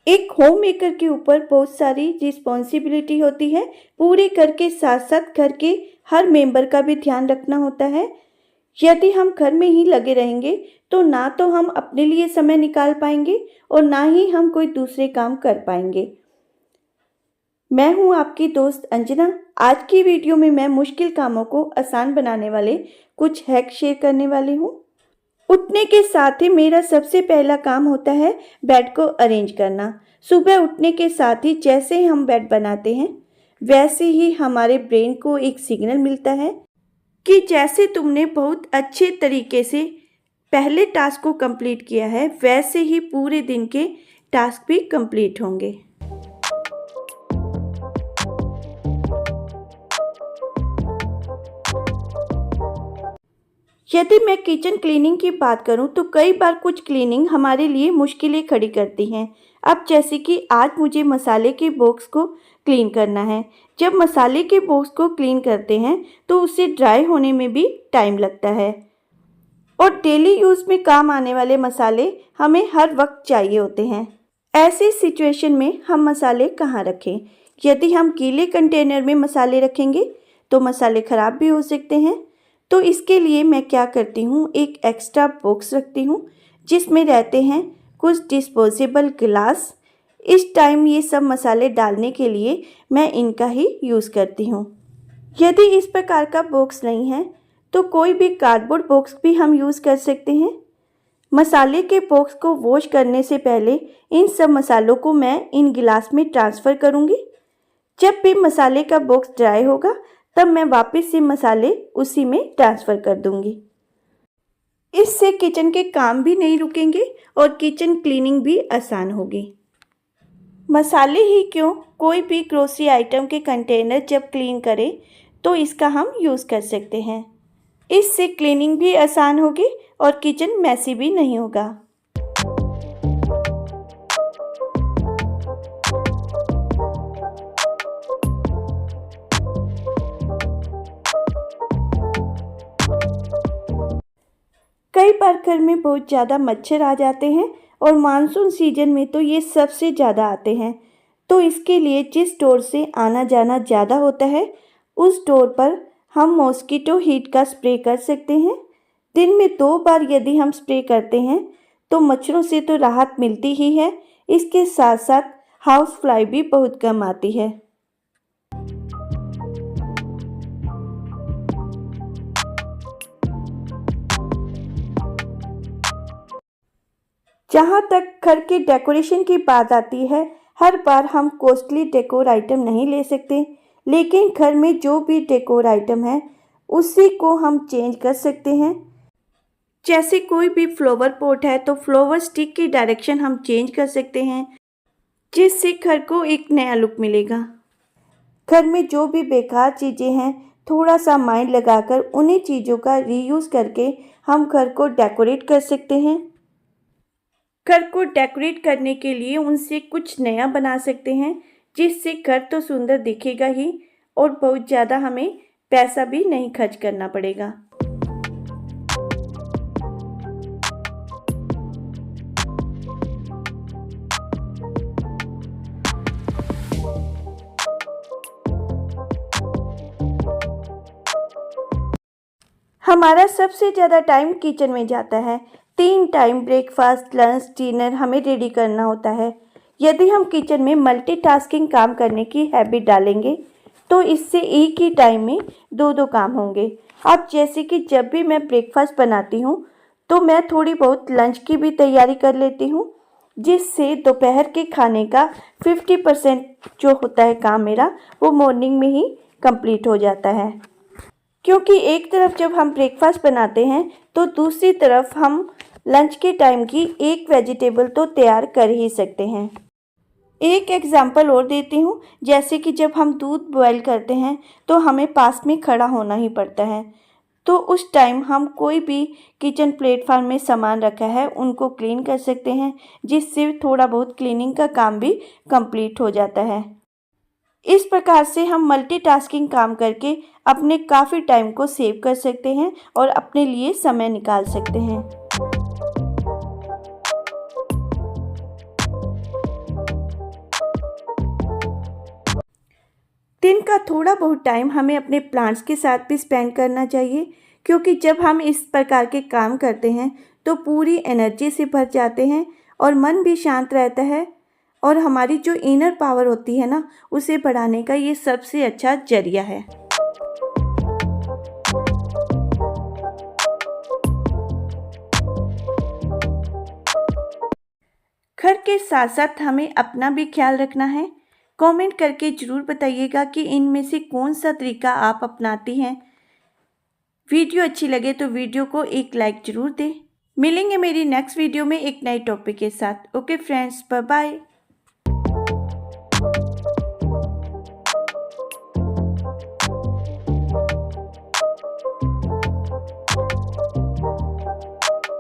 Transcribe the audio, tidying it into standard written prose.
एक home maker के ऊपर बहुत सारी रिस्पॉन्सिबिलिटी होती है। पूरे घर के साथ साथ घर के हर मेंबर का भी ध्यान रखना होता है। यदि हम घर में ही लगे रहेंगे तो ना तो हम अपने लिए समय निकाल पाएंगे और ना ही हम कोई दूसरे काम कर पाएंगे। मैं हूं आपकी दोस्त अंजना। आज की वीडियो में मैं मुश्किल कामों को आसान बनाने वाले कुछ हैक शेयर करने वाली हूं। उठने के साथ ही मेरा सबसे पहला काम होता है बेड को अरेंज करना। सुबह उठने के साथ ही जैसे ही हम बेड बनाते हैं वैसे ही हमारे ब्रेन को एक सिग्नल मिलता है कि जैसे तुमने बहुत अच्छे तरीके से पहले टास्क को कंप्लीट किया है वैसे ही पूरे दिन के टास्क भी कंप्लीट होंगे। यदि मैं किचन क्लीनिंग की बात करूं तो कई बार कुछ क्लीनिंग हमारे लिए मुश्किलें खड़ी करती हैं। अब जैसे कि आज मुझे मसाले के बॉक्स को क्लीन करना है। जब मसाले के बॉक्स को क्लीन करते हैं तो उसे ड्राई होने में भी टाइम लगता है और डेली यूज़ में काम आने वाले मसाले हमें हर वक्त चाहिए होते हैं। ऐसी सिचुएशन में हम मसाले कहाँ रखें? यदि हम गीले कंटेनर में मसाले रखेंगे तो मसाले ख़राब भी हो सकते हैं। तो इसके लिए मैं क्या करती हूँ, एक एक्स्ट्रा बॉक्स रखती हूँ जिसमें रहते हैं कुछ डिस्पोजेबल गिलास। इस टाइम ये सब मसाले डालने के लिए मैं इनका ही यूज़ करती हूँ। यदि इस प्रकार का बॉक्स नहीं है तो कोई भी कार्डबोर्ड बॉक्स भी हम यूज़ कर सकते हैं। मसाले के बॉक्स को वॉश करने से पहले इन सब मसालों को मैं इन गिलास में ट्रांसफ़र करूँगी। जब भी मसाले का बॉक्स ड्राई होगा तब मैं वापस से मसाले उसी में ट्रांसफ़र कर दूंगी। इससे किचन के काम भी नहीं रुकेंगे और किचन क्लीनिंग भी आसान होगी। मसाले ही क्यों, कोई भी ग्रोसरी आइटम के कंटेनर जब क्लीन करें तो इसका हम यूज़ कर सकते हैं। इससे क्लीनिंग भी आसान होगी और किचन मैसी भी नहीं होगा। कई बार घर में बहुत ज़्यादा मच्छर आ जाते हैं और मानसून सीजन में तो ये सबसे ज़्यादा आते हैं। तो इसके लिए जिस डोर से आना जाना ज़्यादा होता है उस डोर पर हम मॉस्किटो हीट का स्प्रे कर सकते हैं। दिन में 2 बार यदि हम स्प्रे करते हैं तो मच्छरों से तो राहत मिलती ही है, इसके साथ साथ हाउस फ्लाई भी बहुत कम आती है। जहाँ तक घर के डेकोरेशन की बात आती है, हर बार हम कॉस्टली डेकोर आइटम नहीं ले सकते, लेकिन घर में जो भी डेकोर आइटम है उसी को हम चेंज कर सकते हैं। जैसे कोई भी फ्लावर पॉट है तो फ्लावर स्टिक की डायरेक्शन हम चेंज कर सकते हैं जिससे घर को एक नया लुक मिलेगा। घर में जो भी बेकार चीज़ें हैं थोड़ा सा माइंड लगाकर उन्हीं चीज़ों का रीयूज़ करके हम घर को डेकोरेट कर सकते हैं। घर को डेकोरेट करने के लिए उनसे कुछ नया बना सकते हैं जिससे घर तो सुंदर दिखेगा ही और बहुत ज़्यादा हमें पैसा भी नहीं खर्च करना पड़ेगा। हमारा सबसे ज़्यादा टाइम किचन में जाता है। 3 टाइम ब्रेकफास्ट, लंच, डिनर हमें रेडी करना होता है। यदि हम किचन में मल्टीटास्किंग काम करने की हैबिट डालेंगे तो इससे एक ही टाइम में 2-2 काम होंगे। अब जैसे कि जब भी मैं ब्रेकफास्ट बनाती हूँ तो मैं थोड़ी बहुत लंच की भी तैयारी कर लेती हूँ जिससे दोपहर के खाने का 50% जो होता है काम मेरा वो मॉर्निंग में ही कंप्लीट हो जाता है। क्योंकि एक तरफ जब हम ब्रेकफास्ट बनाते हैं तो दूसरी तरफ हम लंच के टाइम की एक वेजिटेबल तो तैयार कर ही सकते हैं। एक एग्जांपल और देती हूँ, जैसे कि जब हम दूध बॉयल करते हैं तो हमें पास में खड़ा होना ही पड़ता है। तो उस टाइम हम कोई भी किचन प्लेटफॉर्म में सामान रखा है उनको क्लीन कर सकते हैं जिससे थोड़ा बहुत क्लीनिंग का काम भी कंप्लीट हो जाता है। इस प्रकार से हम मल्टीटास्किंग काम करके अपने काफ़ी टाइम को सेव कर सकते हैं और अपने लिए समय निकाल सकते हैं। दिन का थोड़ा बहुत टाइम हमें अपने प्लांट्स के साथ भी स्पेंड करना चाहिए, क्योंकि जब हम इस प्रकार के काम करते हैं तो पूरी एनर्जी से भर जाते हैं और मन भी शांत रहता है और हमारी जो इनर पावर होती है ना, उसे बढ़ाने का ये सबसे अच्छा जरिया है। घर के साथ साथ हमें अपना भी ख्याल रखना है। कमेंट करके ज़रूर बताइएगा कि इनमें से कौन सा तरीका आप अपनाती हैं। वीडियो अच्छी लगे तो वीडियो को एक लाइक ज़रूर दें। मिलेंगे मेरी नेक्स्ट वीडियो में एक नए टॉपिक के साथ। Okay friends, bye bye.